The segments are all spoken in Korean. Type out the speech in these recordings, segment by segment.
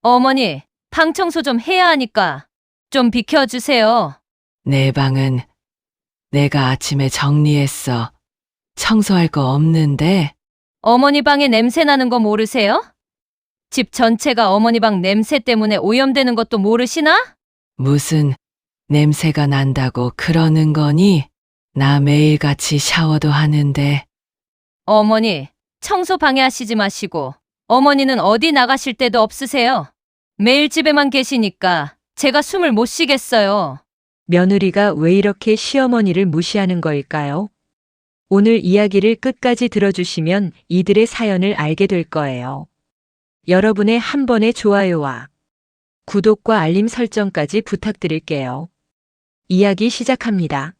어머니, 방 청소 좀 해야 하니까 좀 비켜주세요. 내 방은 내가 아침에 정리했어. 청소할 거 없는데? 어머니 방에 냄새 나는 거 모르세요? 집 전체가 어머니 방 냄새 때문에 오염되는 것도 모르시나? 무슨 냄새가 난다고 그러는 거니? 나 매일같이 샤워도 하는데. 어머니, 청소 방해하시지 마시고 어머니는 어디 나가실 때도 없으세요. 매일 집에만 계시니까 제가 숨을 못 쉬겠어요. 며느리가 왜 이렇게 시어머니를 무시하는 걸까요? 오늘 이야기를 끝까지 들어주시면 이들의 사연을 알게 될 거예요. 여러분의 한 번의 좋아요와 구독과 알림 설정까지 부탁드릴게요. 이야기 시작합니다.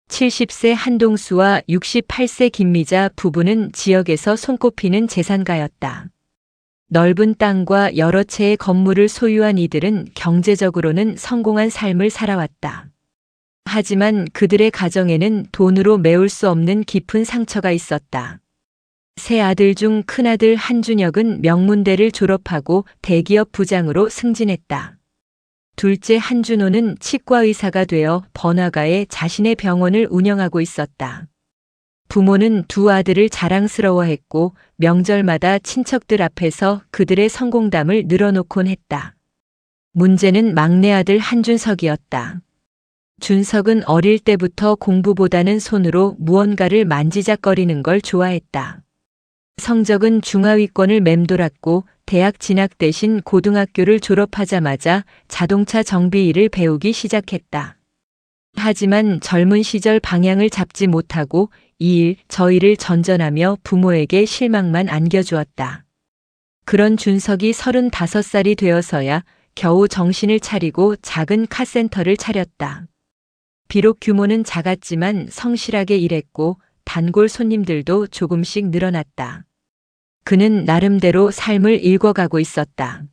70세 한동수와 68세 김미자 부부는 지역에서 손꼽히는 재산가였다. 넓은 땅과 여러 채의 건물을 소유한 이들은 경제적으로는 성공한 삶을 살아왔다. 하지만 그들의 가정에는 돈으로 메울 수 없는 깊은 상처가 있었다. 세 아들 중 큰아들 한준혁은 명문대를 졸업하고 대기업 부장으로 승진했다. 둘째 한준호는 치과의사가 되어 번화가에 자신의 병원을 운영하고 있었다. 부모는 두 아들을 자랑스러워했고 명절마다 친척들 앞에서 그들의 성공담을 늘어놓곤 했다. 문제는 막내 아들 한준석이었다. 준석은 어릴 때부터 공부보다는 손으로 무언가를 만지작거리는 걸 좋아했다. 성적은 중하위권을 맴돌았고 대학 진학 대신 고등학교를 졸업하자마자 자동차 정비 일을 배우기 시작했다. 하지만 젊은 시절 방향을 잡지 못하고 이 일, 저 일을 전전하며 부모에게 실망만 안겨주었다. 그런 준석이 35살이 되어서야 겨우 정신을 차리고 작은 카센터를 차렸다. 비록 규모는 작았지만 성실하게 일했고 단골 손님들도 조금씩 늘어났다. 그는 나름대로 삶을 읽어가고 있었다.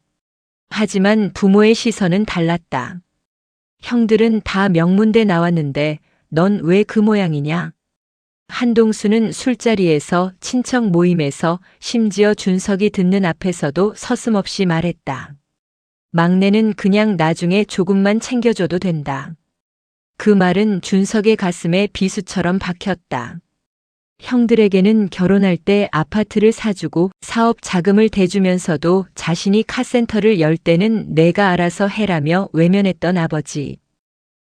하지만 부모의 시선은 달랐다. 형들은 다 명문대 나왔는데 넌 왜 그 모양이냐? 한동수는 술자리에서 친척 모임에서 심지어 준석이 듣는 앞에서도 서슴없이 말했다. 막내는 그냥 나중에 조금만 챙겨줘도 된다. 그 말은 준석의 가슴에 비수처럼 박혔다. 형들에게는 결혼할 때 아파트를 사주고 사업 자금을 대주면서도 자신이 카센터를 열 때는 내가 알아서 해라며 외면했던 아버지.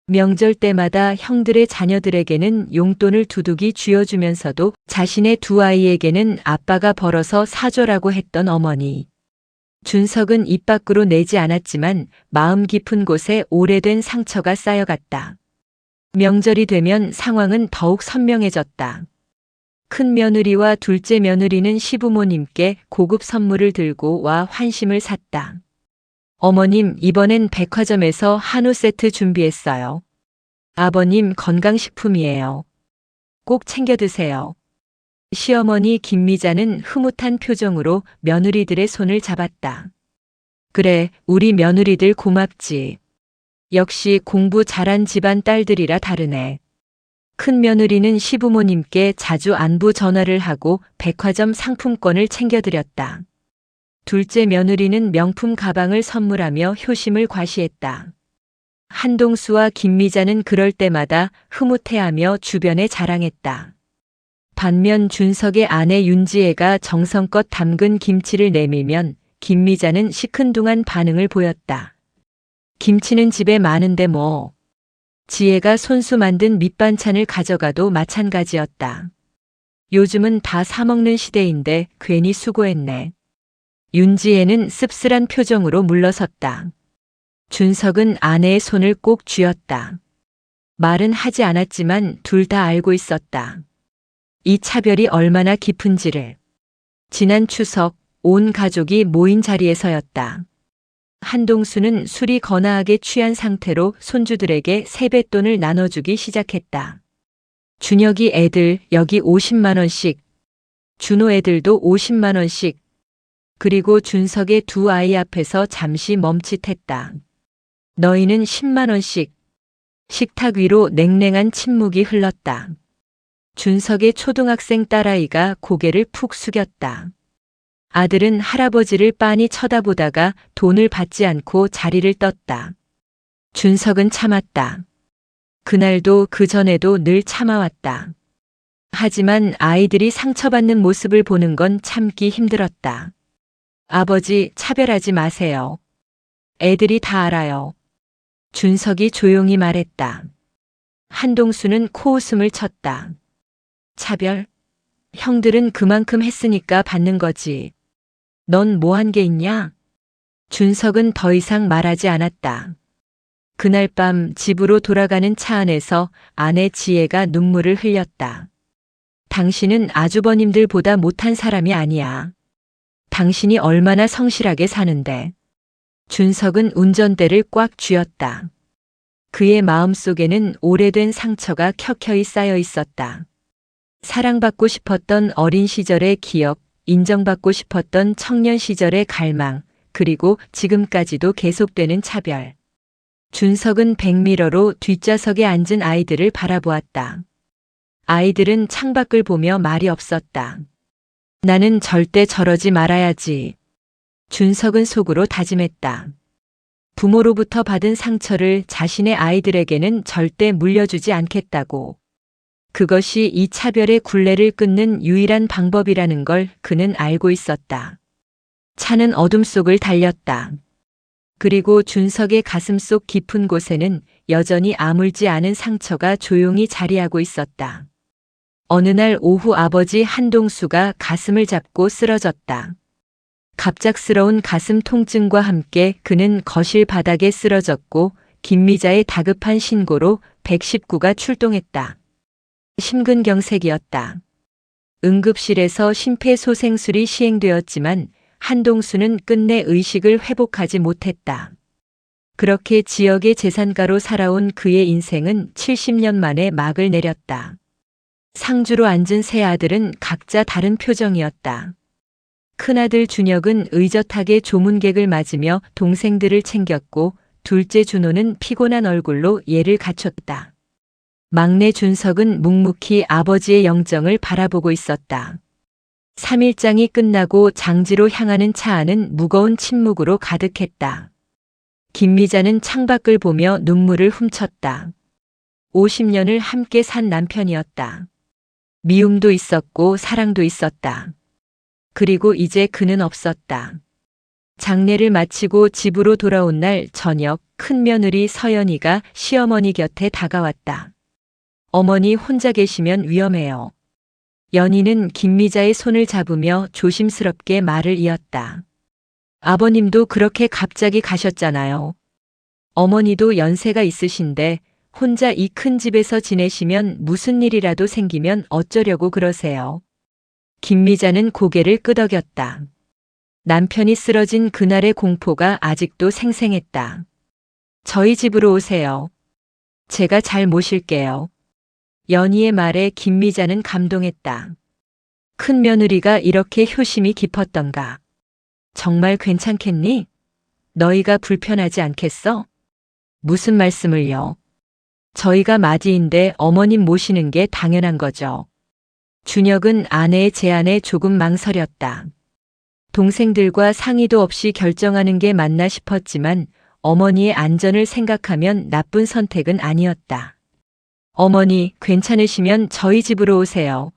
명절 때마다 형들의 자녀들에게는 용돈을 두둑이 쥐어주면서도 자신의 두 아이에게는 아빠가 벌어서 사줘라고 했던 어머니. 준석은 입 밖으로 내지 않았지만 마음 깊은 곳에 오래된 상처가 쌓여갔다. 명절이 되면 상황은 더욱 선명해졌다. 큰 며느리와 둘째 며느리는 시부모님께 고급 선물을 들고 와 환심을 샀다. 어머님, 이번엔 백화점에서 한우 세트 준비했어요. 아버님, 건강식품이에요. 꼭 챙겨 드세요. 시어머니 김미자는 흐뭇한 표정으로 며느리들의 손을 잡았다. 그래, 우리 며느리들 고맙지. 역시 공부 잘한 집안 딸들이라 다르네. 큰 며느리는 시부모님께 자주 안부 전화를 하고 백화점 상품권을 챙겨드렸다. 둘째 며느리는 명품 가방을 선물하며 효심을 과시했다. 한동수와 김미자는 그럴 때마다 흐뭇해하며 주변에 자랑했다. 반면 준석의 아내 윤지혜가 정성껏 담근 김치를 내밀면 김미자는 시큰둥한 반응을 보였다. 김치는 집에 많은데 뭐. 지혜가 손수 만든 밑반찬을 가져가도 마찬가지였다. 요즘은 다 사먹는 시대인데 괜히 수고했네. 윤지혜는 씁쓸한 표정으로 물러섰다. 준석은 아내의 손을 꼭 쥐었다. 말은 하지 않았지만 둘 다 알고 있었다. 이 차별이 얼마나 깊은지를. 지난 추석 온 가족이 모인 자리에서였다. 한동수는 술이 거나하게 취한 상태로 손주들에게 세뱃돈을 나눠주기 시작했다. 준혁이 애들 여기 50만 원씩, 준호 애들도 50만 원씩, 그리고 준석의 두 아이 앞에서 잠시 멈칫했다. 너희는 10만 원씩. 식탁 위로 냉랭한 침묵이 흘렀다. 준석의 초등학생 딸아이가 고개를 푹 숙였다. 아들은 할아버지를 빤히 쳐다보다가 돈을 받지 않고 자리를 떴다. 준석은 참았다. 그날도 그 전에도 늘 참아왔다. 하지만 아이들이 상처받는 모습을 보는 건 참기 힘들었다. 아버지, 차별하지 마세요. 애들이 다 알아요. 준석이 조용히 말했다. 한동수는 코웃음을 쳤다. 차별? 형들은 그만큼 했으니까 받는 거지. 넌 뭐 한 게 있냐? 준석은 더 이상 말하지 않았다. 그날 밤 집으로 돌아가는 차 안에서 아내 지혜가 눈물을 흘렸다. 당신은 아주버님들보다 못한 사람이 아니야. 당신이 얼마나 성실하게 사는데. 준석은 운전대를 꽉 쥐었다. 그의 마음속에는 오래된 상처가 켜켜이 쌓여 있었다. 사랑받고 싶었던 어린 시절의 기억, 인정받고 싶었던 청년 시절의 갈망, 그리고 지금까지도 계속되는 차별. 준석은 백미러로 뒷좌석에 앉은 아이들을 바라보았다. 아이들은 창밖을 보며 말이 없었다. 나는 절대 저러지 말아야지. 준석은 속으로 다짐했다. 부모로부터 받은 상처를 자신의 아이들에게는 절대 물려주지 않겠다고. 그것이 이 차별의 굴레를 끊는 유일한 방법이라는 걸 그는 알고 있었다. 차는 어둠 속을 달렸다. 그리고 준석의 가슴 속 깊은 곳에는 여전히 아물지 않은 상처가 조용히 자리하고 있었다. 어느 날 오후 아버지 한동수가 가슴을 잡고 쓰러졌다. 갑작스러운 가슴 통증과 함께 그는 거실 바닥에 쓰러졌고 김미자의 다급한 신고로 119가 출동했다. 심근경색이었다. 응급실에서 심폐소생술이 시행되었지만 한동수는 끝내 의식을 회복하지 못했다. 그렇게 지역의 재산가로 살아온 그의 인생은 70년 만에 막을 내렸다. 상주로 앉은 세 아들은 각자 다른 표정이었다. 큰아들 준혁은 의젓하게 조문객을 맞으며 동생들을 챙겼고 둘째 준호는 피곤한 얼굴로 예를 갖췄다. 막내 준석은 묵묵히 아버지의 영정을 바라보고 있었다. 3일장이 끝나고 장지로 향하는 차 안은 무거운 침묵으로 가득했다. 김미자는 창밖을 보며 눈물을 훔쳤다. 50년을 함께 산 남편이었다. 미움도 있었고 사랑도 있었다. 그리고 이제 그는 없었다. 장례를 마치고 집으로 돌아온 날 저녁 큰며느리 서연이가 시어머니 곁에 다가왔다. 어머니 혼자 계시면 위험해요. 연희는 김미자의 손을 잡으며 조심스럽게 말을 이었다. 아버님도 그렇게 갑자기 가셨잖아요. 어머니도 연세가 있으신데 혼자 이 큰 집에서 지내시면 무슨 일이라도 생기면 어쩌려고 그러세요. 김미자는 고개를 끄덕였다. 남편이 쓰러진 그날의 공포가 아직도 생생했다. 저희 집으로 오세요. 제가 잘 모실게요. 연희의 말에 김미자는 감동했다. 큰 며느리가 이렇게 효심이 깊었던가. 정말 괜찮겠니? 너희가 불편하지 않겠어? 무슨 말씀을요? 저희가 맞이인데 어머님 모시는 게 당연한 거죠. 준혁은 아내의 제안에 조금 망설였다. 동생들과 상의도 없이 결정하는 게 맞나 싶었지만 어머니의 안전을 생각하면 나쁜 선택은 아니었다. 어머니, 괜찮으시면 저희 집으로 오세요.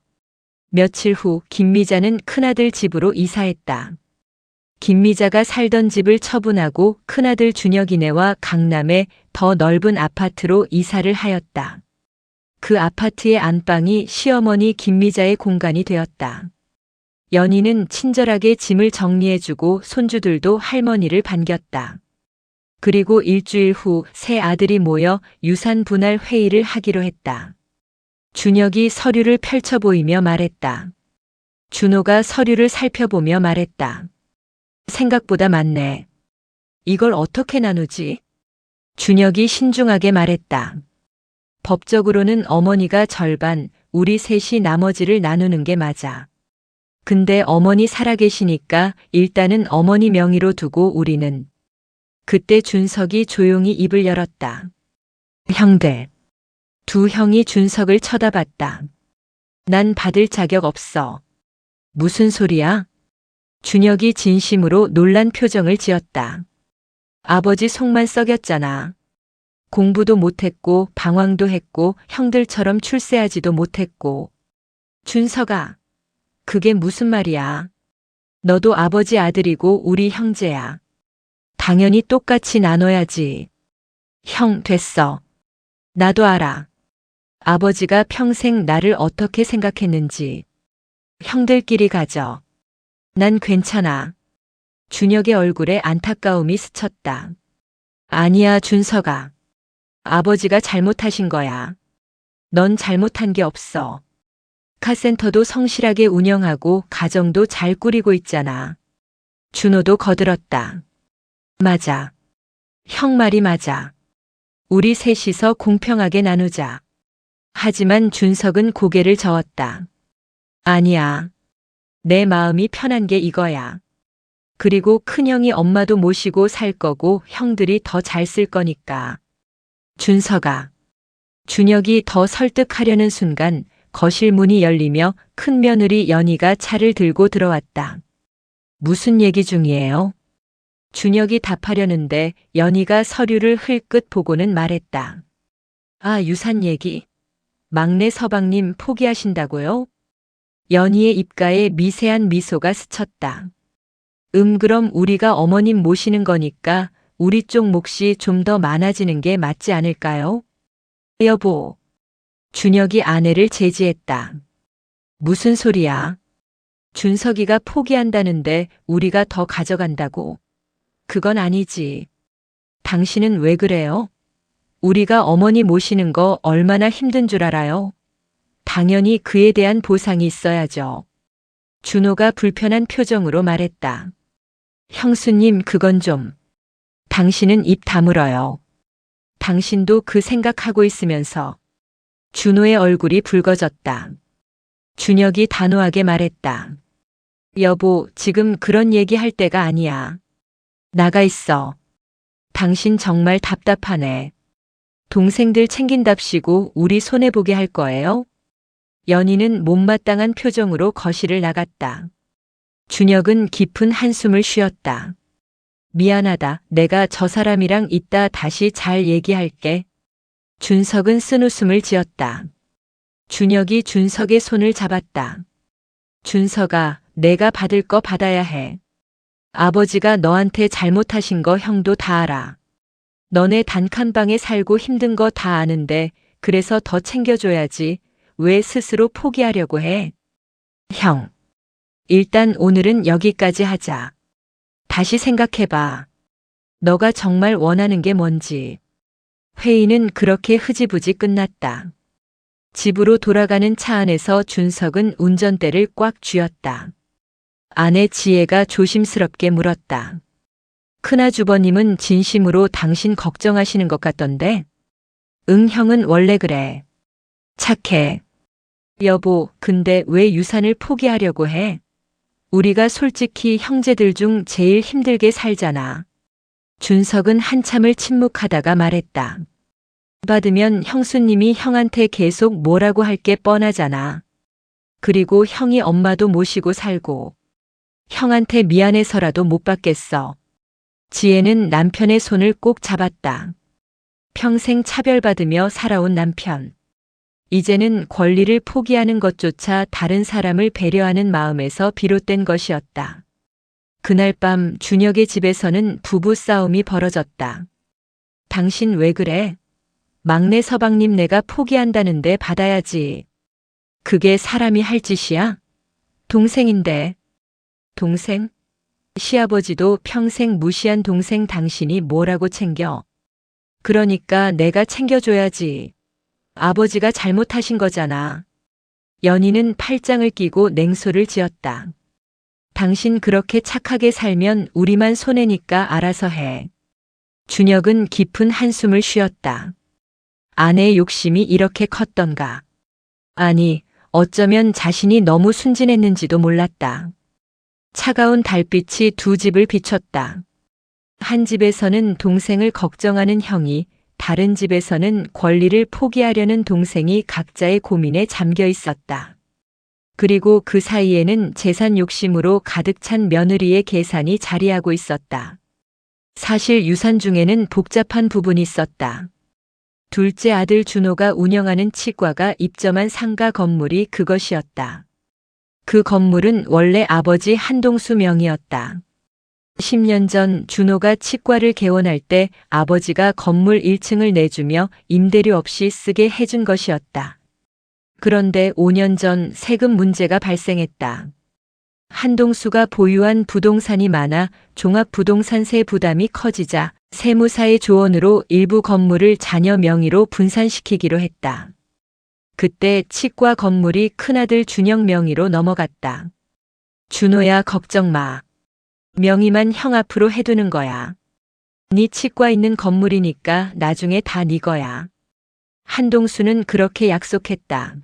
며칠 후 김미자는 큰아들 집으로 이사했다. 김미자가 살던 집을 처분하고 큰아들 준혁이네와 강남의 더 넓은 아파트로 이사를 하였다. 그 아파트의 안방이 시어머니 김미자의 공간이 되었다. 연희는 친절하게 짐을 정리해주고 손주들도 할머니를 반겼다. 그리고 일주일 후 세 아들이 모여 유산 분할 회의를 하기로 했다. 준혁이 서류를 펼쳐 보이며 말했다. 준호가 서류를 살펴보며 말했다. 생각보다 많네. 이걸 어떻게 나누지? 준혁이 신중하게 말했다. 법적으로는 어머니가 절반, 우리 셋이 나머지를 나누는 게 맞아. 근데 어머니 살아계시니까 일단은 어머니 명의로 두고 우리는. 그때 준석이 조용히 입을 열었다. 형들. 두 형이 준석을 쳐다봤다. 난 받을 자격 없어. 무슨 소리야? 준혁이 진심으로 놀란 표정을 지었다. 아버지 속만 썩였잖아. 공부도 못했고 방황도 했고 형들처럼 출세하지도 못했고. 준석아, 그게 무슨 말이야. 너도 아버지 아들이고 우리 형제야. 당연히 똑같이 나눠야지. 형, 됐어. 나도 알아. 아버지가 평생 나를 어떻게 생각했는지. 형들끼리 가져. 난 괜찮아. 준혁의 얼굴에 안타까움이 스쳤다. 아니야, 준석아. 아버지가 잘못하신 거야. 넌 잘못한 게 없어. 카센터도 성실하게 운영하고 가정도 잘 꾸리고 있잖아. 준호도 거들었다. 맞아. 형 말이 맞아. 우리 셋이서 공평하게 나누자. 하지만 준석은 고개를 저었다. 아니야. 내 마음이 편한 게 이거야. 그리고 큰형이 엄마도 모시고 살 거고 형들이 더 잘 쓸 거니까. 준석아. 준혁이 더 설득하려는 순간 거실 문이 열리며 큰 며느리 연희가 차를 들고 들어왔다. 무슨 얘기 중이에요? 준혁이 답하려는데 연희가 서류를 흘끗 보고는 말했다. 아, 유산 얘기. 막내 서방님 포기하신다고요? 연희의 입가에 미세한 미소가 스쳤다. 그럼 우리가 어머님 모시는 거니까 우리 쪽 몫이 좀 더 많아지는 게 맞지 않을까요? 여보. 준혁이 아내를 제지했다. 무슨 소리야? 준석이가 포기한다는데 우리가 더 가져간다고. 그건 아니지. 당신은 왜 그래요? 우리가 어머니 모시는 거 얼마나 힘든 줄 알아요? 당연히 그에 대한 보상이 있어야죠. 준호가 불편한 표정으로 말했다. 형수님, 그건 좀. 당신은 입 다물어요. 당신도 그 생각하고 있으면서. 준호의 얼굴이 붉어졌다. 준혁이 단호하게 말했다. 여보, 지금 그런 얘기 할 때가 아니야. 나가 있어. 당신 정말 답답하네. 동생들 챙긴답시고 우리 손해보게 할 거예요? 연희는 못마땅한 표정으로 거실을 나갔다. 준혁은 깊은 한숨을 쉬었다. 미안하다. 내가 저 사람이랑 이따 다시 잘 얘기할게. 준석은 쓴웃음을 지었다. 준혁이 준석의 손을 잡았다. 준석아, 내가 받을 거 받아야 해. 아버지가 너한테 잘못하신 거 형도 다 알아. 너네 단칸방에 살고 힘든 거 다 아는데 그래서 더 챙겨줘야지. 왜 스스로 포기하려고 해? 형. 일단 오늘은 여기까지 하자. 다시 생각해봐. 너가 정말 원하는 게 뭔지. 회의는 그렇게 흐지부지 끝났다. 집으로 돌아가는 차 안에서 준석은 운전대를 꽉 쥐었다. 아내 지혜가 조심스럽게 물었다. 큰아주버님은 진심으로 당신 걱정하시는 것 같던데? 응, 형은 원래 그래. 착해. 여보, 근데 왜 유산을 포기하려고 해? 우리가 솔직히 형제들 중 제일 힘들게 살잖아. 준석은 한참을 침묵하다가 말했다. 받으면 형수님이 형한테 계속 뭐라고 할 게 뻔하잖아. 그리고 형이 엄마도 모시고 살고. 형한테 미안해서라도 못 받겠어. 지혜는 남편의 손을 꼭 잡았다. 평생 차별받으며 살아온 남편. 이제는 권리를 포기하는 것조차 다른 사람을 배려하는 마음에서 비롯된 것이었다. 그날 밤 준혁의 집에서는 부부 싸움이 벌어졌다. 당신 왜 그래? 막내 서방님 내가 포기한다는데 받아야지. 그게 사람이 할 짓이야? 동생인데. 동생? 시아버지도 평생 무시한 동생 당신이 뭐라고 챙겨? 그러니까 내가 챙겨줘야지. 아버지가 잘못하신 거잖아. 연희는 팔짱을 끼고 냉소를 지었다. 당신 그렇게 착하게 살면 우리만 손해니까 알아서 해. 준혁은 깊은 한숨을 쉬었다. 아내의 욕심이 이렇게 컸던가. 아니, 어쩌면 자신이 너무 순진했는지도 몰랐다. 차가운 달빛이 두 집을 비췄다. 한 집에서는 동생을 걱정하는 형이, 다른 집에서는 권리를 포기하려는 동생이 각자의 고민에 잠겨 있었다. 그리고 그 사이에는 재산 욕심으로 가득 찬 며느리의 계산이 자리하고 있었다. 사실 유산 중에는 복잡한 부분이 있었다. 둘째 아들 준호가 운영하는 치과가 입점한 상가 건물이 그것이었다. 그 건물은 원래 아버지 한동수 명의였다. 10년 전 준호가 치과를 개원할 때 아버지가 건물 1층을 내주며 임대료 없이 쓰게 해준 것이었다. 그런데 5년 전 세금 문제가 발생했다. 한동수가 보유한 부동산이 많아 종합부동산세 부담이 커지자 세무사의 조언으로 일부 건물을 자녀 명의로 분산시키기로 했다. 그때 치과 건물이 큰아들 준영 명의로 넘어갔다. 준호야, 걱정 마. 명의만 형 앞으로 해두는 거야. 네 치과 있는 건물이니까 나중에 다 네 거야. 한동수는 그렇게 약속했다.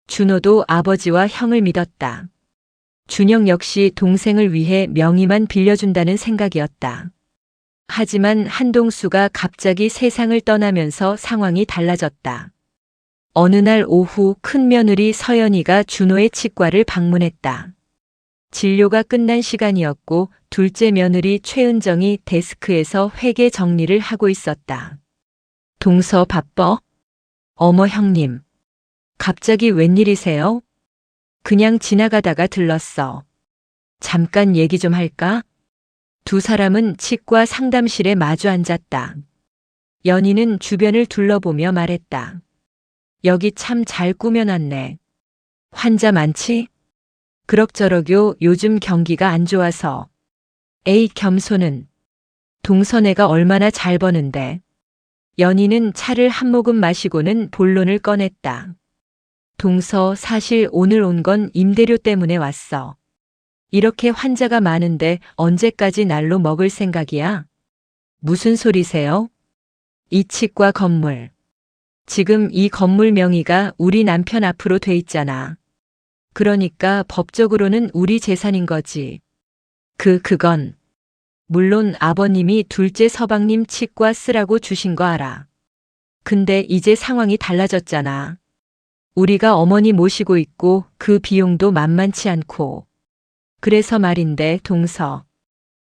준호도 아버지와 형을 믿었다. 준영 역시 동생을 위해 명의만 빌려준다는 생각이었다. 하지만 한동수가 갑자기 세상을 떠나면서 상황이 달라졌다. 어느 날 오후 큰며느리 서연이가 준호의 치과를 방문했다. 진료가 끝난 시간이었고 둘째 며느리 최은정이 데스크에서 회계 정리를 하고 있었다. 동서 바빠? 어머 형님. 갑자기 웬일이세요? 그냥 지나가다가 들렀어. 잠깐 얘기 좀 할까? 두 사람은 치과 상담실에 마주 앉았다. 연희는 주변을 둘러보며 말했다. 여기 참 잘 꾸며놨네. 환자 많지? 그럭저럭요, 요즘 경기가 안 좋아서. 에이, 겸손은. 동서네가 얼마나 잘 버는데. 연희는 차를 한 모금 마시고는 본론을 꺼냈다. 동서, 사실 오늘 온 건 임대료 때문에 왔어. 이렇게 환자가 많은데 언제까지 날로 먹을 생각이야? 무슨 소리세요? 이 치과 건물. 지금 이 건물 명의가 우리 남편 앞으로 돼 있잖아. 그러니까 법적으로는 우리 재산인 거지. 그건. 물론 아버님이 둘째 서방님 치과 쓰라고 주신 거 알아. 근데 이제 상황이 달라졌잖아. 우리가 어머니 모시고 있고 그 비용도 만만치 않고. 그래서 말인데 동서.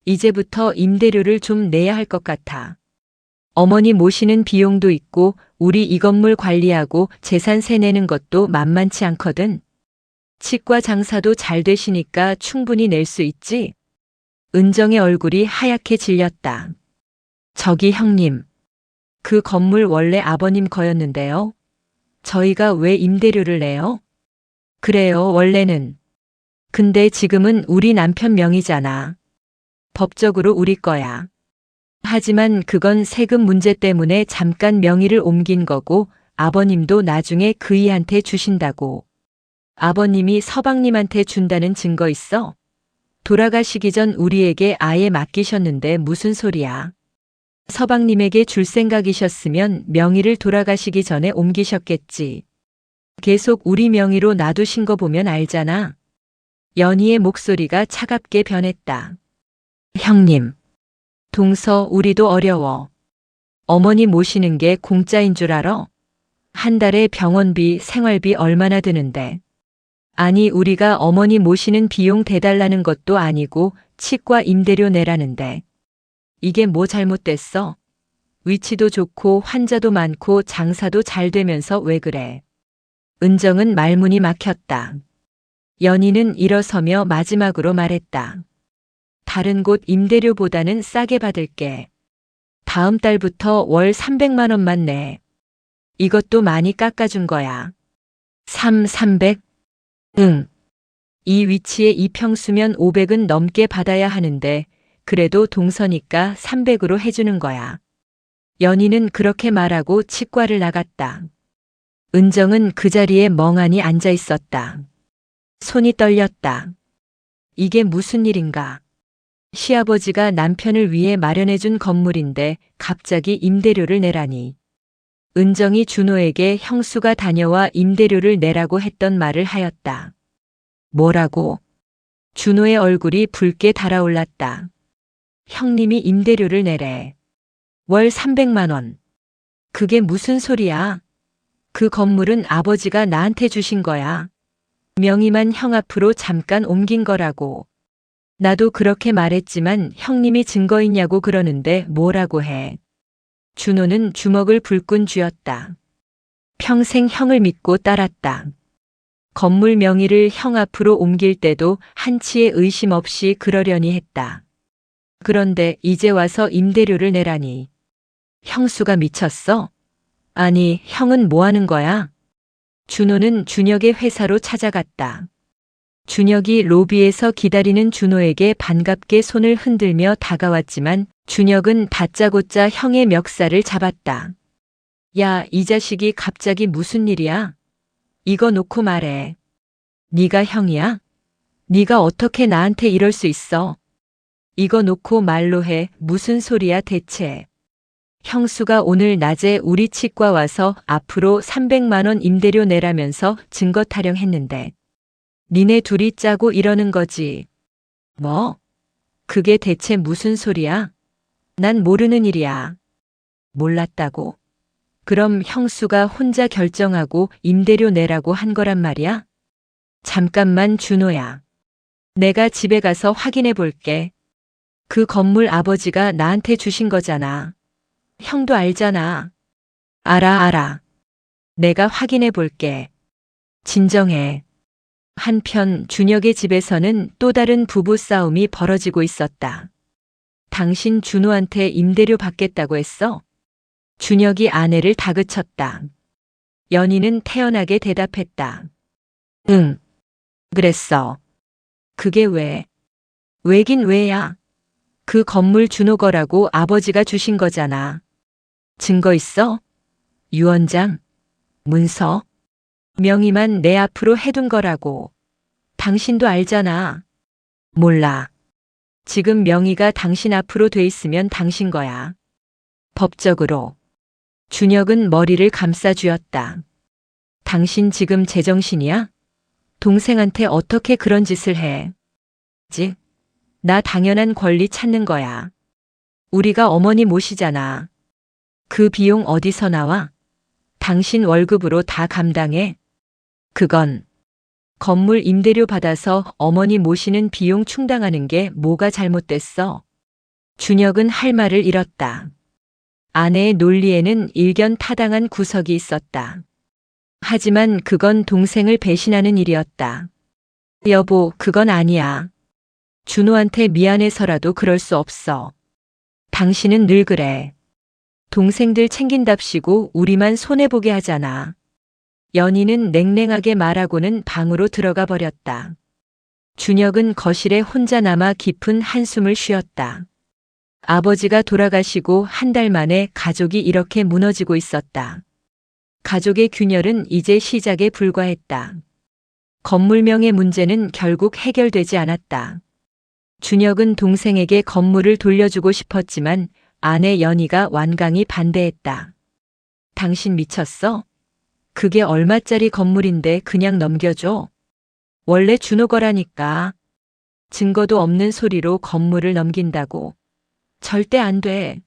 이제부터 임대료를 좀 내야 할 것 같아. 어머니 모시는 비용도 있고 우리 이 건물 관리하고 재산세 내는 것도 만만치 않거든. 치과 장사도 잘 되시니까 충분히 낼 수 있지? 은정의 얼굴이 하얗게 질렸다. 저기 형님. 그 건물 원래 아버님 거였는데요. 저희가 왜 임대료를 내요? 그래요, 원래는. 근데 지금은 우리 남편 명의잖아. 법적으로 우리 거야. 하지만 그건 세금 문제 때문에 잠깐 명의를 옮긴 거고 아버님도 나중에 그이한테 주신다고. 아버님이 서방님한테 준다는 증거 있어? 돌아가시기 전 우리에게 아예 맡기셨는데 무슨 소리야. 서방님에게 줄 생각이셨으면 명의를 돌아가시기 전에 옮기셨겠지. 계속 우리 명의로 놔두신 거 보면 알잖아. 연희의 목소리가 차갑게 변했다. 형님. 동서, 우리도 어려워. 어머니 모시는 게 공짜인 줄 알아? 한 달에 병원비, 생활비 얼마나 드는데. 아니, 우리가 어머니 모시는 비용 대달라는 것도 아니고 치과 임대료 내라는데. 이게 뭐 잘못됐어? 위치도 좋고 환자도 많고 장사도 잘 되면서 왜 그래? 은정은 말문이 막혔다. 연희는 일어서며 마지막으로 말했다. 다른 곳 임대료보다는 싸게 받을게. 다음 달부터 월 300만 원만 내. 이것도 많이 깎아준 거야. 300? 응. 이 위치에 이평수면 500은 넘게 받아야 하는데 그래도 동서니까 300으로 해주는 거야. 연희는 그렇게 말하고 치과를 나갔다. 은정은 그 자리에 멍하니 앉아 있었다. 손이 떨렸다. 이게 무슨 일인가? 시아버지가 남편을 위해 마련해준 건물인데 갑자기 임대료를 내라니. 은정이 준호에게 형수가 다녀와 임대료를 내라고 했던 말을 하였다. 뭐라고? 준호의 얼굴이 붉게 달아올랐다. 형님이 임대료를 내래. 월 300만 원. 그게 무슨 소리야? 그 건물은 아버지가 나한테 주신 거야. 명희만 형 앞으로 잠깐 옮긴 거라고. 나도 그렇게 말했지만 형님이 증거 있냐고 그러는데 뭐라고 해. 준호는 주먹을 불끈 쥐었다. 평생 형을 믿고 따랐다. 건물 명의를 형 앞으로 옮길 때도 한치의 의심 없이 그러려니 했다. 그런데 이제 와서 임대료를 내라니. 형수가 미쳤어? 아니, 형은 뭐 하는 거야? 준호는 준혁의 회사로 찾아갔다. 준혁이 로비에서 기다리는 준호에게 반갑게 손을 흔들며 다가왔지만 준혁은 다짜고짜 형의 멱살을 잡았다. 야, 이 자식이 갑자기 무슨 일이야? 이거 놓고 말해. 네가 형이야? 네가 어떻게 나한테 이럴 수 있어? 이거 놓고 말로 해. 무슨 소리야 대체. 형수가 오늘 낮에 우리 치과 와서 앞으로 300만 원 임대료 내라면서 증거 타령했는데 니네 둘이 짜고 이러는 거지. 뭐? 그게 대체 무슨 소리야? 난 모르는 일이야. 몰랐다고? 그럼 형수가 혼자 결정하고 임대료 내라고 한 거란 말이야? 잠깐만 준호야. 내가 집에 가서 확인해 볼게. 그 건물 아버지가 나한테 주신 거잖아. 형도 알잖아. 알아. 내가 확인해 볼게. 진정해. 한편 준혁의 집에서는 또 다른 부부 싸움이 벌어지고 있었다. 당신 준호한테 임대료 받겠다고 했어? 준혁이 아내를 다그쳤다. 연희는 태연하게 대답했다. 응. 그랬어. 그게 왜? 왜긴 왜야? 그 건물 준호 거라고 아버지가 주신 거잖아. 증거 있어? 유언장? 문서? 명의만 내 앞으로 해둔 거라고. 당신도 알잖아. 몰라. 지금 명의가 당신 앞으로 돼 있으면 당신 거야. 법적으로. 준혁은 머리를 감싸 쥐었다. 당신 지금 제정신이야? 동생한테 어떻게 그런 짓을 해? 나 당연한 권리 찾는 거야. 우리가 어머니 모시잖아. 그 비용 어디서 나와? 당신 월급으로 다 감당해? 그건 건물 임대료 받아서 어머니 모시는 비용 충당하는 게 뭐가 잘못됐어? 준혁은 할 말을 잃었다. 아내의 논리에는 일견타당한 구석이 있었다. 하지만 그건 동생을 배신하는 일이었다. 여보, 그건 아니야. 준호한테 미안해서라도 그럴 수 없어. 당신은 늘 그래. 동생들 챙긴답시고 우리만 손해보게 하잖아. 연희는 냉랭하게 말하고는 방으로 들어가 버렸다. 준혁은 거실에 혼자 남아 깊은 한숨을 쉬었다. 아버지가 돌아가시고 한 달 만에 가족이 이렇게 무너지고 있었다. 가족의 균열은 이제 시작에 불과했다. 건물명의 문제는 결국 해결되지 않았다. 준혁은 동생에게 건물을 돌려주고 싶었지만 아내 연희가 완강히 반대했다. 당신 미쳤어? 그게 얼마짜리 건물인데 그냥 넘겨줘? 원래 준호 거라니까. 증거도 없는 소리로 건물을 넘긴다고. 절대 안 돼.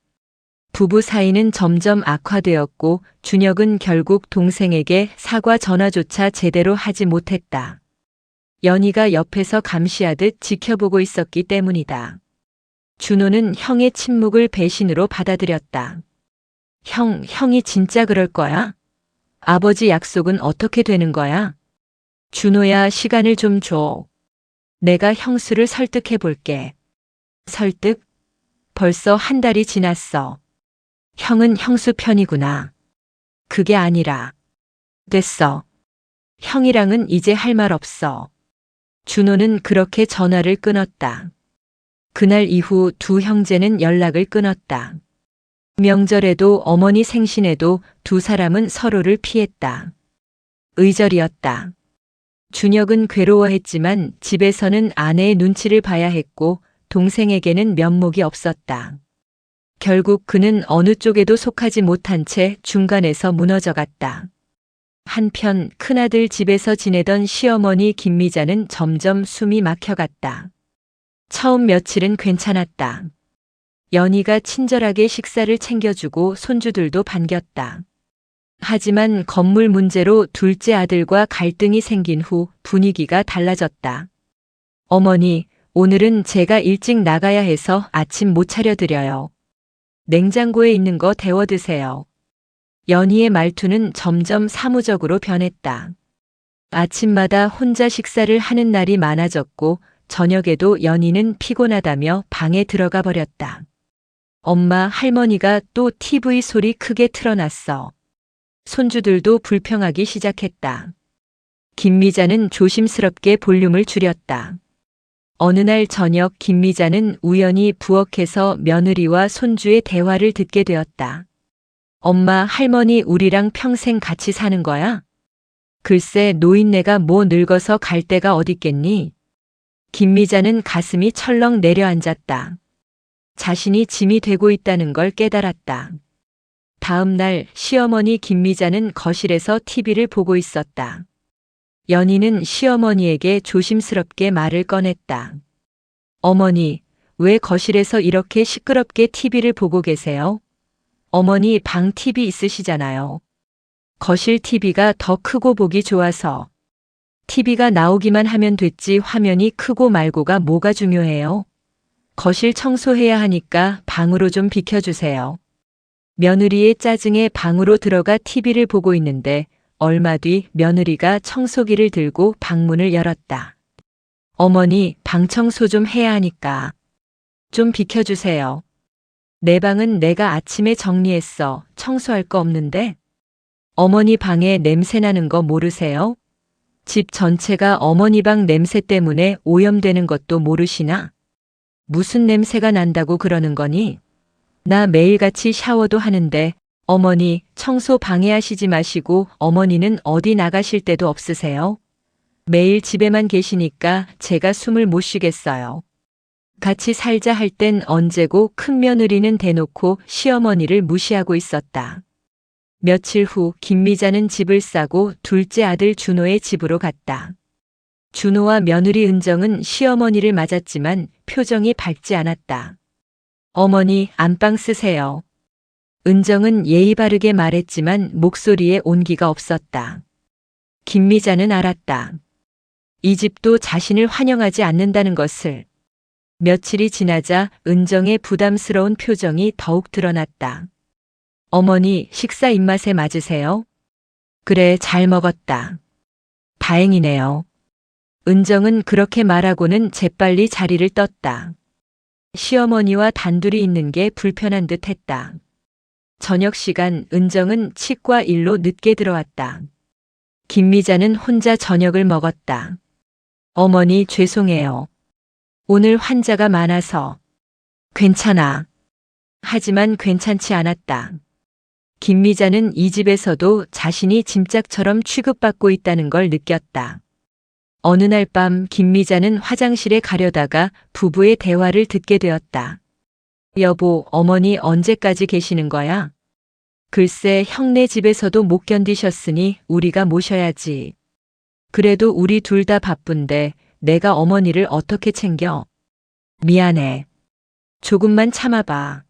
부부 사이는 점점 악화되었고 준혁은 결국 동생에게 사과 전화조차 제대로 하지 못했다. 연희가 옆에서 감시하듯 지켜보고 있었기 때문이다. 준호는 형의 침묵을 배신으로 받아들였다. 형이 진짜 그럴 거야? 아버지 약속은 어떻게 되는 거야? 준호야, 시간을 좀 줘. 내가 형수를 설득해 볼게. 설득? 벌써 한 달이 지났어. 형은 형수 편이구나. 그게 아니라. 됐어. 형이랑은 이제 할 말 없어. 준호는 그렇게 전화를 끊었다. 그날 이후 두 형제는 연락을 끊었다. 명절에도 어머니 생신에도 두 사람은 서로를 피했다. 의절이었다. 준혁은 괴로워했지만 집에서는 아내의 눈치를 봐야 했고 동생에게는 면목이 없었다. 결국 그는 어느 쪽에도 속하지 못한 채 중간에서 무너져갔다. 한편 큰아들 집에서 지내던 시어머니 김미자는 점점 숨이 막혀갔다. 처음 며칠은 괜찮았다. 연희가 친절하게 식사를 챙겨주고 손주들도 반겼다. 하지만 건물 문제로 둘째 아들과 갈등이 생긴 후 분위기가 달라졌다. 어머니, 오늘은 제가 일찍 나가야 해서 아침 못 차려드려요. 냉장고에 있는 거 데워 드세요. 연희의 말투는 점점 사무적으로 변했다. 아침마다 혼자 식사를 하는 날이 많아졌고 저녁에도 연희는 피곤하다며 방에 들어가 버렸다. 엄마, 할머니가 또 TV 소리 크게 틀어놨어. 손주들도 불평하기 시작했다. 김미자는 조심스럽게 볼륨을 줄였다. 어느 날 저녁 김미자는 우연히 부엌에서 며느리와 손주의 대화를 듣게 되었다. 엄마, 할머니 우리랑 평생 같이 사는 거야? 글쎄 노인네가 뭐 늙어서 갈 데가 어딨겠니? 김미자는 가슴이 철렁 내려앉았다. 자신이 짐이 되고 있다는 걸 깨달았다. 다음 날 시어머니 김미자는 거실에서 TV를 보고 있었다. 연희는 시어머니에게 조심스럽게 말을 꺼냈다. 어머니, 왜 거실에서 이렇게 시끄럽게 TV를 보고 계세요? 어머니 방 TV 있으시잖아요. 거실 TV가 더 크고 보기 좋아서. TV가 나오기만 하면 됐지 화면이 크고 말고가 뭐가 중요해요? 거실 청소해야 하니까 방으로 좀 비켜주세요. 며느리의 짜증에 방으로 들어가 TV를 보고 있는데 얼마 뒤 며느리가 청소기를 들고 방문을 열었다. 어머니, 방 청소 좀 해야 하니까 좀 비켜주세요. 내 방은 내가 아침에 정리했어. 청소할 거 없는데? 어머니 방에 냄새 나는 거 모르세요? 집 전체가 어머니 방 냄새 때문에 오염되는 것도 모르시나? 무슨 냄새가 난다고 그러는 거니? 나 매일같이 샤워도 하는데 어머니 청소 방해하시지 마시고 어머니는 어디 나가실 때도 없으세요? 매일 집에만 계시니까 제가 숨을 못 쉬겠어요. 같이 살자 할 땐 언제고 큰며느리는 대놓고 시어머니를 무시하고 있었다. 며칠 후 김미자는 집을 싸고 둘째 아들 준호의 집으로 갔다. 준호와 며느리 은정은 시어머니를 맞았지만 표정이 밝지 않았다. 어머니, 안방 쓰세요. 은정은 예의 바르게 말했지만 목소리에 온기가 없었다. 김미자는 알았다. 이 집도 자신을 환영하지 않는다는 것을. 며칠이 지나자 은정의 부담스러운 표정이 더욱 드러났다. 어머니, 식사 입맛에 맞으세요? 그래, 잘 먹었다. 다행이네요. 은정은 그렇게 말하고는 재빨리 자리를 떴다. 시어머니와 단둘이 있는 게 불편한 듯 했다. 저녁 시간 은정은 치과 일로 늦게 들어왔다. 김미자는 혼자 저녁을 먹었다. 어머니, 죄송해요. 오늘 환자가 많아서. 괜찮아. 하지만 괜찮지 않았다. 김미자는 이 집에서도 자신이 짐짝처럼 취급받고 있다는 걸 느꼈다. 어느 날 밤 김미자는 화장실에 가려다가 부부의 대화를 듣게 되었다. 여보, 어머니 언제까지 계시는 거야? 글쎄 형네 집에서도 못 견디셨으니 우리가 모셔야지. 그래도 우리 둘 다 바쁜데 내가 어머니를 어떻게 챙겨? 미안해. 조금만 참아봐.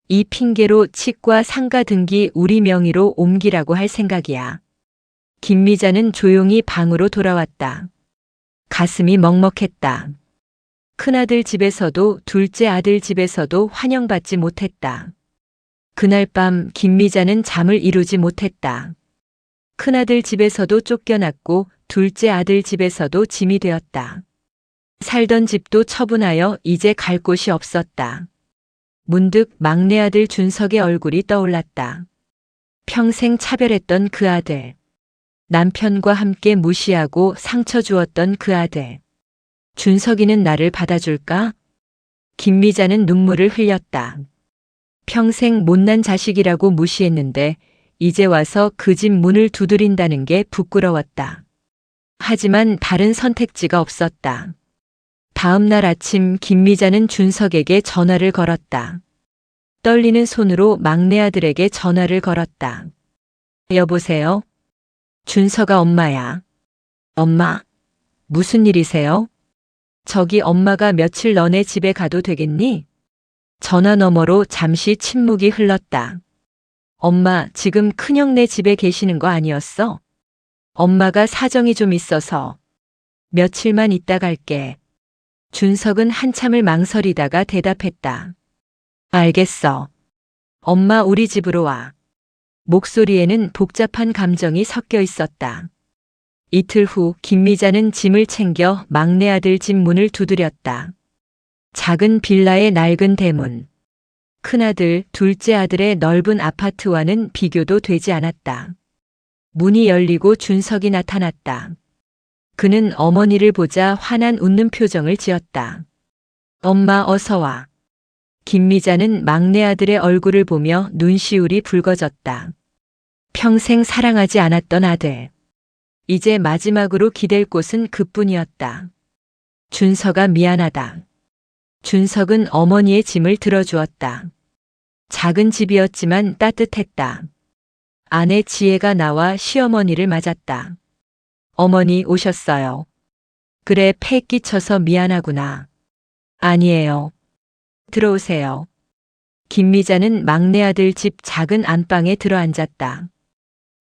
이 핑계로 치과 상가 등기 우리 명의로 옮기라고 할 생각이야. 김미자는 조용히 방으로 돌아왔다. 가슴이 먹먹했다. 큰아들 집에서도 둘째 아들 집에서도 환영받지 못했다. 그날 밤 김미자는 잠을 이루지 못했다. 큰아들 집에서도 쫓겨났고 둘째 아들 집에서도 짐이 되었다. 살던 집도 처분하여 이제 갈 곳이 없었다. 문득 막내 아들 준석의 얼굴이 떠올랐다. 평생 차별했던 그 아들. 남편과 함께 무시하고 상처 주었던 그 아들. 준석이는 나를 받아줄까? 김미자는 눈물을 흘렸다. 평생 못난 자식이라고 무시했는데 이제 와서 그 집 문을 두드린다는 게 부끄러웠다. 하지만 다른 선택지가 없었다. 다음 날 아침 김미자는 준석에게 전화를 걸었다. 떨리는 손으로 막내 아들에게 전화를 걸었다. 여보세요? 준석아, 엄마야. 엄마, 무슨 일이세요? 저기 엄마가 며칠 너네 집에 가도 되겠니? 전화 너머로 잠시 침묵이 흘렀다. 엄마, 지금 큰형네 집에 계시는 거 아니었어? 엄마가 사정이 좀 있어서. 며칠만 있다 갈게. 준석은 한참을 망설이다가 대답했다. 알겠어. 엄마, 우리 집으로 와. 목소리에는 복잡한 감정이 섞여 있었다. 이틀 후 김미자는 짐을 챙겨 막내 아들 집 문을 두드렸다. 작은 빌라의 낡은 대문. 큰아들, 둘째 아들의 넓은 아파트와는 비교도 되지 않았다. 문이 열리고 준석이 나타났다. 그는 어머니를 보자 환한 웃는 표정을 지었다. 엄마, 어서 와. 김미자는 막내 아들의 얼굴을 보며 눈시울이 붉어졌다. 평생 사랑하지 않았던 아들. 이제 마지막으로 기댈 곳은 그뿐이었다. 준석아, 미안하다. 준석은 어머니의 짐을 들어주었다. 작은 집이었지만 따뜻했다. 아내 지혜가 나와 시어머니를 맞았다. 어머니 오셨어요. 그래, 패 끼쳐서 미안하구나. 아니에요. 들어오세요. 김미자는 막내 아들 집 작은 안방에 들어앉았다.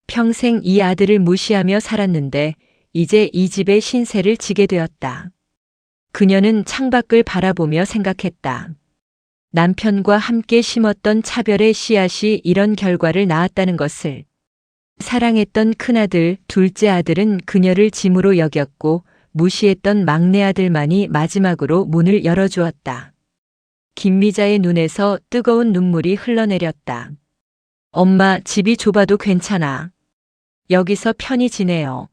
평생 이 아들을 무시하며 살았는데 이제 이 집의 신세를 지게 되었다. 그녀는 창밖을 바라보며 생각했다. 남편과 함께 심었던 차별의 씨앗이 이런 결과를 낳았다는 것을. 사랑했던 큰아들, 둘째 아들은 그녀를 짐으로 여겼고 무시했던 막내 아들만이 마지막으로 문을 열어주었다. 김미자의 눈에서 뜨거운 눈물이 흘러내렸다. 엄마, 집이 좁아도 괜찮아. 여기서 편히 지내요.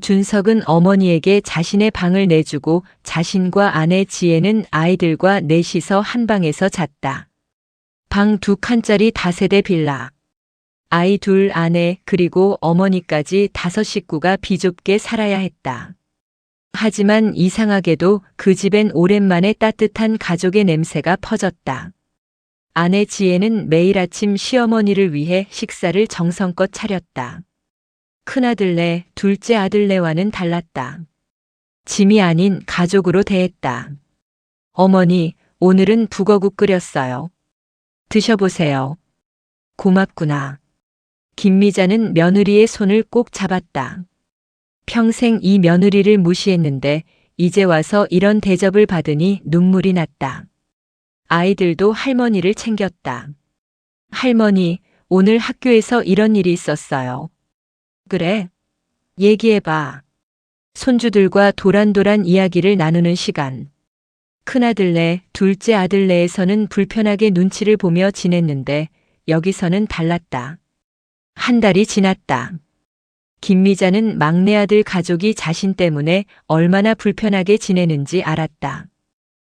준석은 어머니에게 자신의 방을 내주고 자신과 아내 지혜는 아이들과 넷이서 한 방에서 잤다. 방 2칸짜리 다세대 빌라. 아이 둘, 아내, 그리고 어머니까지 5식구가 비좁게 살아야 했다. 하지만 이상하게도 그 집엔 오랜만에 따뜻한 가족의 냄새가 퍼졌다. 아내 지혜는 매일 아침 시어머니를 위해 식사를 정성껏 차렸다. 큰아들네, 둘째 아들네와는 달랐다. 짐이 아닌 가족으로 대했다. 어머니, 오늘은 북어국 끓였어요. 드셔보세요. 고맙구나. 김미자는 며느리의 손을 꼭 잡았다. 평생 이 며느리를 무시했는데 이제 와서 이런 대접을 받으니 눈물이 났다. 아이들도 할머니를 챙겼다. 할머니, 오늘 학교에서 이런 일이 있었어요. 그래? 얘기해봐. 손주들과 도란도란 이야기를 나누는 시간. 큰아들네, 둘째 아들네에서는 불편하게 눈치를 보며 지냈는데 여기서는 달랐다. 한 달이 지났다. 김미자는 막내 아들 가족이 자신 때문에 얼마나 불편하게 지내는지 알았다.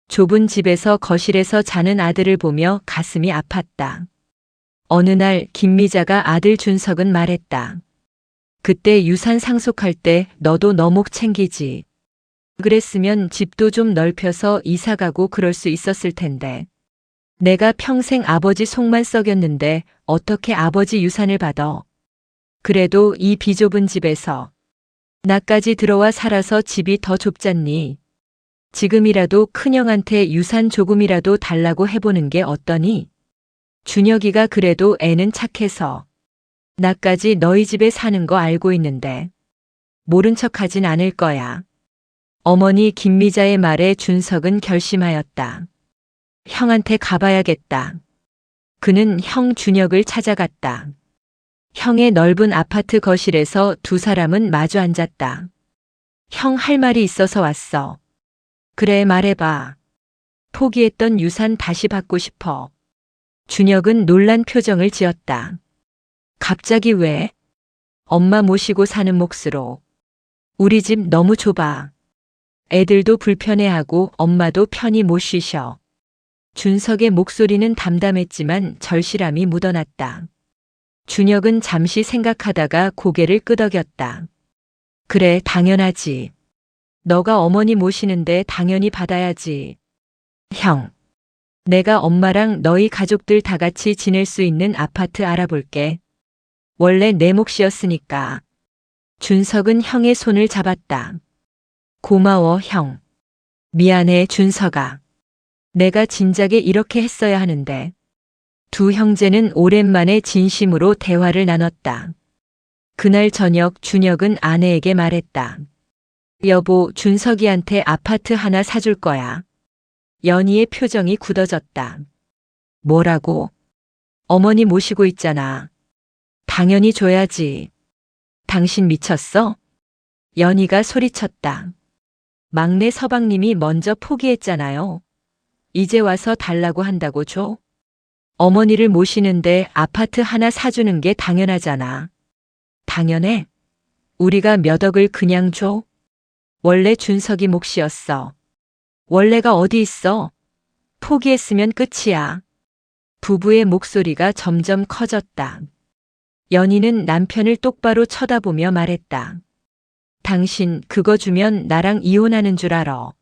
좁은 집에서 거실에서 자는 아들을 보며 가슴이 아팠다. 어느 날 김미자가 아들 준석은 말했다. 그때 유산 상속할 때 너도 너목 챙기지. 그랬으면 집도 좀 넓혀서 이사 가고 그럴 수 있었을 텐데. 내가 평생 아버지 속만 썩였는데 어떻게 아버지 유산을 받아. 그래도 이 비좁은 집에서 나까지 들어와 살아서 집이 더 좁잖니. 지금이라도 큰형한테 유산 조금이라도 달라고 해보는 게 어떠니? 준혁이가 그래도 애는 착해서 나까지 너희 집에 사는 거 알고 있는데 모른 척하진 않을 거야. 어머니 김미자의 말에 준석은 결심하였다. 형한테 가봐야겠다. 그는 형 준혁을 찾아갔다. 형의 넓은 아파트 거실에서 두 사람은 마주 앉았다. 형, 할 말이 있어서 왔어. 그래, 말해봐. 포기했던 유산 다시 받고 싶어. 준혁은 놀란 표정을 지었다. 갑자기 왜? 엄마 모시고 사는 몫으로. 우리 집 너무 좁아. 애들도 불편해하고 엄마도 편히 못 쉬셔. 준석의 목소리는 담담했지만 절실함이 묻어났다. 준혁은 잠시 생각하다가 고개를 끄덕였다. 그래, 당연하지. 너가 어머니 모시는데 당연히 받아야지. 형, 내가 엄마랑 너희 가족들 다 같이 지낼 수 있는 아파트 알아볼게. 원래 내 몫이었으니까. 준석은 형의 손을 잡았다. 고마워, 형. 미안해, 준석아. 내가 진작에 이렇게 했어야 하는데. 두 형제는 오랜만에 진심으로 대화를 나눴다. 그날 저녁 준혁은 아내에게 말했다. 여보, 준석이한테 아파트 하나 사줄 거야. 연희의 표정이 굳어졌다. 뭐라고? 어머니 모시고 있잖아. 당연히 줘야지. 당신 미쳤어? 연희가 소리쳤다. 막내 서방님이 먼저 포기했잖아요. 이제 와서 달라고 한다고 줘? 어머니를 모시는데 아파트 하나 사주는 게 당연하잖아. 당연해? 우리가 몇 억을 그냥 줘? 원래 준석이 몫이었어. 원래가 어디 있어? 포기했으면 끝이야. 부부의 목소리가 점점 커졌다. 연희는 남편을 똑바로 쳐다보며 말했다. 당신 그거 주면 나랑 이혼하는 줄 알아.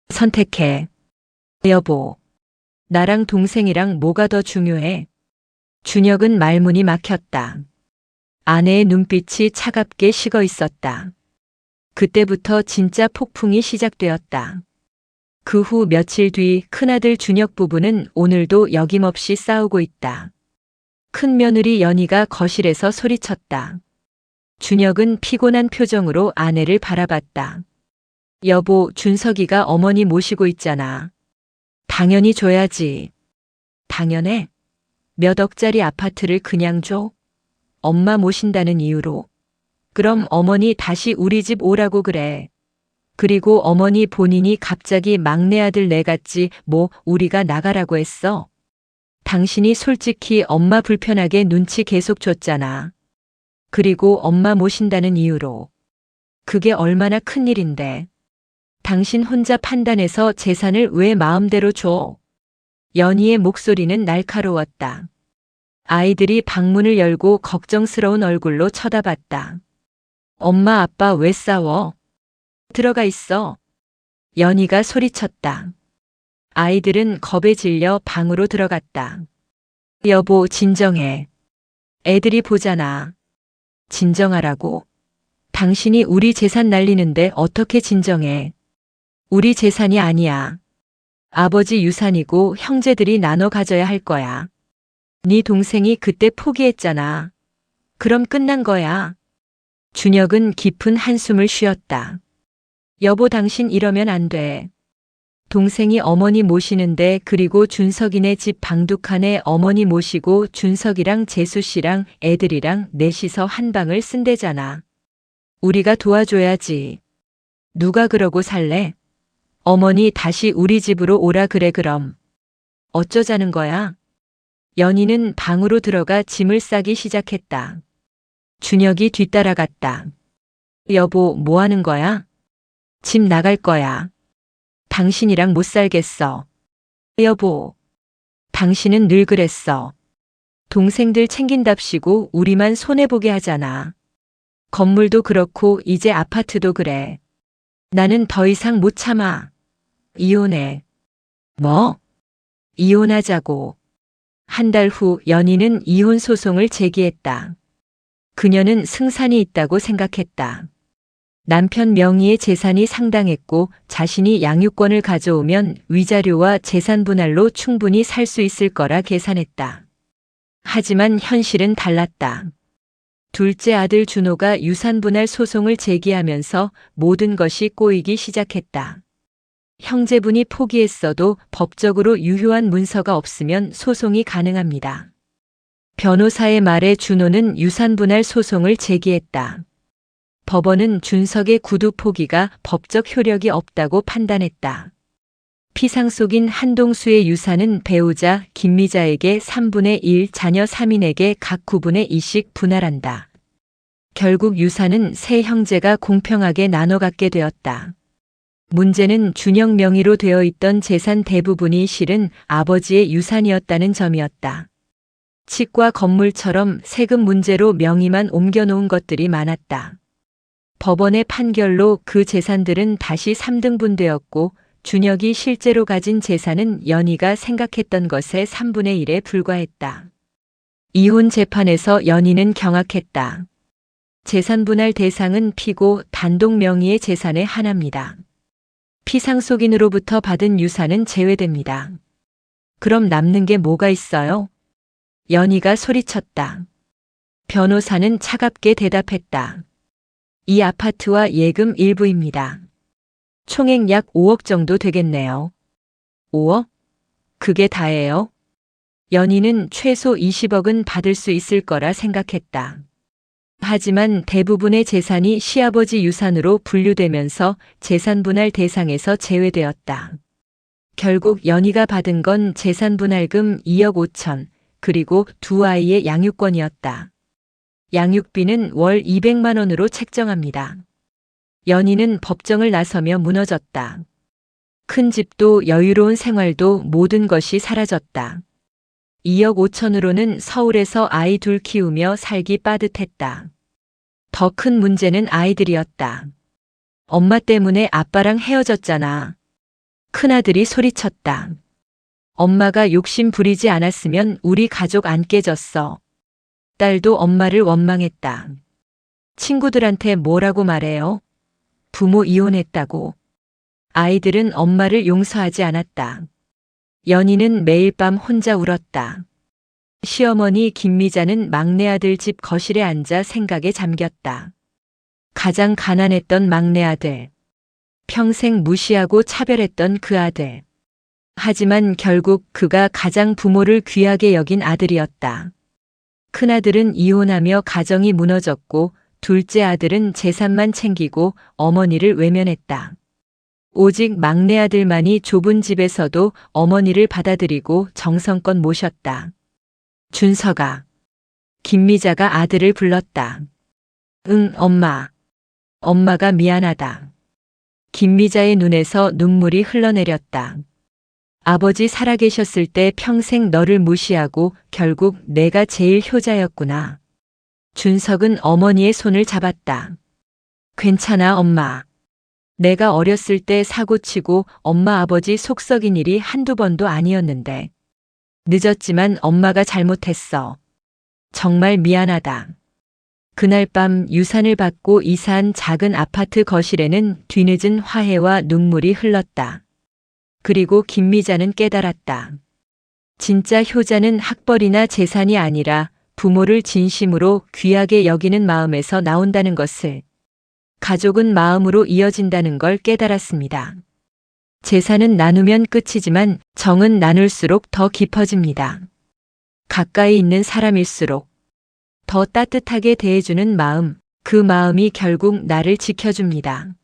선택해. 여보, 나랑 동생이랑 뭐가 더 중요해? 준혁은 말문이 막혔다. 아내의 눈빛이 차갑게 식어 있었다. 그때부터 진짜 폭풍이 시작되었다. 그 후 며칠 뒤 큰아들 준혁 부부는 오늘도 여김없이 싸우고 있다. 큰 며느리 연희가 거실에서 소리쳤다. 준혁은 피곤한 표정으로 아내를 바라봤다. 여보, 준석이가 어머니 모시고 있잖아. 당연히 줘야지. 당연해? 몇 억짜리 아파트를 그냥 줘? 엄마 모신다는 이유로. 그럼 어머니 다시 우리 집 오라고 그래. 그리고 어머니 본인이 갑자기 막내 아들 내갔지 뭐 우리가 나가라고 했어. 당신이 솔직히 엄마 불편하게 눈치 계속 줬잖아. 그리고 엄마 모신다는 이유로. 그게 얼마나 큰일인데. 당신 혼자 판단해서 재산을 왜 마음대로 줘? 연희의 목소리는 날카로웠다. 아이들이 방문을 열고 걱정스러운 얼굴로 쳐다봤다. 엄마 아빠 왜 싸워? 들어가 있어. 연희가 소리쳤다. 아이들은 겁에 질려 방으로 들어갔다. 여보, 진정해. 애들이 보잖아. 진정하라고. 당신이 우리 재산 날리는데 어떻게 진정해? 우리 재산이 아니야. 아버지 유산이고 형제들이 나눠 가져야 할 거야. 네 동생이 그때 포기했잖아. 그럼 끝난 거야. 준혁은 깊은 한숨을 쉬었다. 여보, 당신 이러면 안 돼. 동생이 어머니 모시는데 그리고 준석이네 집 방둑한에 어머니 모시고 준석이랑 재수 씨랑 애들이랑 넷이서 한 방을 쓴대잖아. 우리가 도와줘야지. 누가 그러고 살래? 어머니 다시 우리 집으로 오라 그래 그럼. 어쩌자는 거야? 연희는 방으로 들어가 짐을 싸기 시작했다. 준혁이 뒤따라갔다. 여보, 뭐 하는 거야? 집 나갈 거야. 당신이랑 못 살겠어. 여보, 당신은 늘 그랬어. 동생들 챙긴답시고 우리만 손해보게 하잖아. 건물도 그렇고 이제 아파트도 그래. 나는 더 이상 못 참아. 이혼해. 뭐? 이혼하자고. 한 달 후 연희는 이혼 소송을 제기했다. 그녀는 승산이 있다고 생각했다. 남편 명의의 재산이 상당했고 자신이 양육권을 가져오면 위자료와 재산 분할로 충분히 살 수 있을 거라 계산했다. 하지만 현실은 달랐다. 둘째 아들 준호가 유산 분할 소송을 제기하면서 모든 것이 꼬이기 시작했다. 형제분이 포기했어도 법적으로 유효한 문서가 없으면 소송이 가능합니다. 변호사의 말에 준호는 유산 분할 소송을 제기했다. 법원은 준석의 구두 포기가 법적 효력이 없다고 판단했다. 피상속인 한동수의 유산은 배우자 김미자에게 3분의 1, 자녀 3인에게 각 9분의 2씩 분할한다. 결국 유산은 세 형제가 공평하게 나눠 갖게 되었다. 문제는 준혁 명의로 되어 있던 재산 대부분이 실은 아버지의 유산이었다는 점이었다. 치과 건물처럼 세금 문제로 명의만 옮겨놓은 것들이 많았다. 법원의 판결로 그 재산들은 다시 3등분되었고 준혁이 실제로 가진 재산은 연희가 생각했던 것의 3분의 1에 불과했다. 이혼 재판에서 연희는 경악했다. 재산 분할 대상은 피고 단독 명의의 재산의 하나입니다. 피상속인으로부터 받은 유산은 제외됩니다. 그럼 남는 게 뭐가 있어요? 연희가 소리쳤다. 변호사는 차갑게 대답했다. 이 아파트와 예금 일부입니다. 총액 약 5억 정도 되겠네요. 5억? 그게 다예요? 연희는 최소 20억은 받을 수 있을 거라 생각했다. 하지만 대부분의 재산이 시아버지 유산으로 분류되면서 재산분할 대상에서 제외되었다. 결국 연희가 받은 건 재산분할금 2억 5천, 그리고 두 아이의 양육권이었다. 양육비는 월 200만 원으로 책정합니다. 연희는 법정을 나서며 무너졌다. 큰 집도 여유로운 생활도 모든 것이 사라졌다. 2억 5천으로는 서울에서 아이 둘 키우며 살기 빠듯했다. 더 큰 문제는 아이들이었다. 엄마 때문에 아빠랑 헤어졌잖아. 큰아들이 소리쳤다. 엄마가 욕심 부리지 않았으면 우리 가족 안 깨졌어. 딸도 엄마를 원망했다. 친구들한테 뭐라고 말해요? 부모 이혼했다고. 아이들은 엄마를 용서하지 않았다. 연희는 매일 밤 혼자 울었다. 시어머니 김미자는 막내 아들 집 거실에 앉아 생각에 잠겼다. 가장 가난했던 막내 아들. 평생 무시하고 차별했던 그 아들. 하지만 결국 그가 가장 부모를 귀하게 여긴 아들이었다. 큰아들은 이혼하며 가정이 무너졌고 둘째 아들은 재산만 챙기고 어머니를 외면했다. 오직 막내 아들만이 좁은 집에서도 어머니를 받아들이고 정성껏 모셨다. 준서가. 김미자가 아들을 불렀다. 응, 엄마. 엄마가 미안하다. 김미자의 눈에서 눈물이 흘러내렸다. 아버지 살아계셨을 때 평생 너를 무시하고 결국 내가 제일 효자였구나. 준석은 어머니의 손을 잡았다. 괜찮아, 엄마. 내가 어렸을 때 사고치고 엄마 아버지 속 썩인 일이 한두 번도 아니었는데. 늦었지만 엄마가 잘못했어. 정말 미안하다. 그날 밤 유산을 받고 이사한 작은 아파트 거실에는 뒤늦은 화해와 눈물이 흘렀다. 그리고 김미자는 깨달았다. 진짜 효자는 학벌이나 재산이 아니라 부모를 진심으로 귀하게 여기는 마음에서 나온다는 것을, 가족은 마음으로 이어진다는 걸 깨달았습니다. 재산은 나누면 끝이지만 정은 나눌수록 더 깊어집니다. 가까이 있는 사람일수록 더 따뜻하게 대해주는 마음, 그 마음이 결국 나를 지켜줍니다.